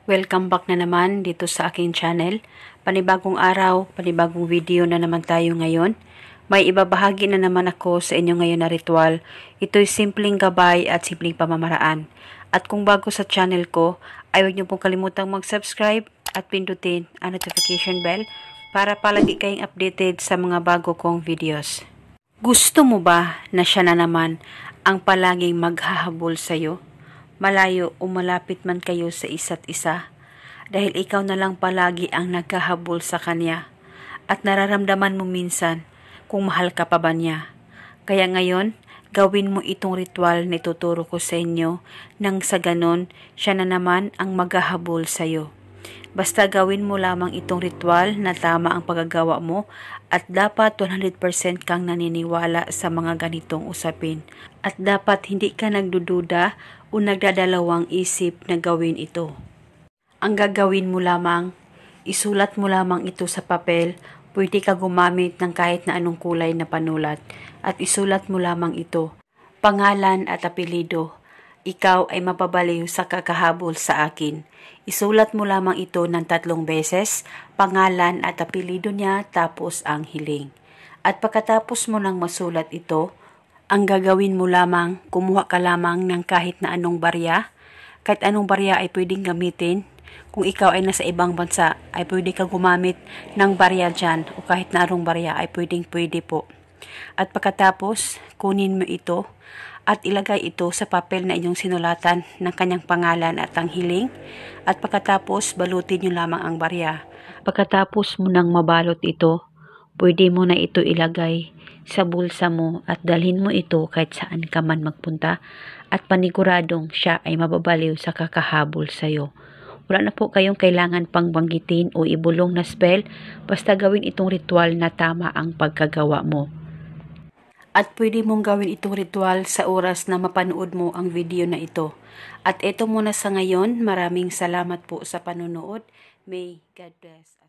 Welcome back na naman dito sa aking channel. Panibagong araw, panibagong video na naman tayo ngayon. May ibabahagi na naman ako sa inyo ngayon na ritual. Ito'y simpleng gabay at simpleng pamamaraan. At kung bago sa channel ko, ay huwag niyo pong kalimutang mag-subscribe at pindutin ang notification bell para palagi kayong updated sa mga bago kong videos. Gusto mo ba na siya na naman ang palaging maghahabol sa'yo? Malayo o malapit man kayo sa isa't isa, dahil ikaw na lang palagi ang naghahabol sa kanya at nararamdaman mo minsan kung mahal ka pa ba niya. Kaya ngayon, gawin mo itong ritual na ituturo ko sa inyo nang sa ganon siya na naman ang maghahabol sa iyo. Basta gawin mo lamang itong ritual na tama ang paggagawa mo at dapat 100% kang naniniwala sa mga ganitong usapin. At dapat hindi ka nagdududa o nagdadalawang isip na gawin ito. Ang gagawin mo lamang, isulat mo lamang ito sa papel. Pwede ka gumamit ng kahit na anong kulay na panulat at isulat mo lamang ito. Pangalan at apelyido. Ikaw ay mapabaliw sa kakahabol sa akin. Isulat mo lamang ito ng 3 beses, pangalan at apelyido niya tapos ang hiling. At pagkatapos mo nang masulat ito, ang gagawin mo lamang, kumuha ka lamang ng kahit na anong barya. Kahit anong barya ay pwedeng gamitin. Kung ikaw ay nasa ibang bansa, ay pwede ka gumamit ng barya dyan o kahit na anong barya ay pwede po. At pagkatapos, kunin mo ito at ilagay ito sa papel na inyong sinulatan ng kanyang pangalan at ang hiling. At pagkatapos, balutin nyo lamang ang barya. Pagkatapos mo nang mabalot ito, pwede mo na ito ilagay sa bulsa mo at dalhin mo ito kahit saan ka man magpunta at paniguradong siya ay mababaliw sa kakahabol sa iyo. Wala na po kayong kailangan pang banggitin o ibulong na spell, basta gawin itong ritual na tama ang pagkagawa mo. At pwede mong gawin itong ritual sa oras na mapanood mo ang video na ito. At ito muna sa ngayon, maraming salamat po sa panonood. May God bless.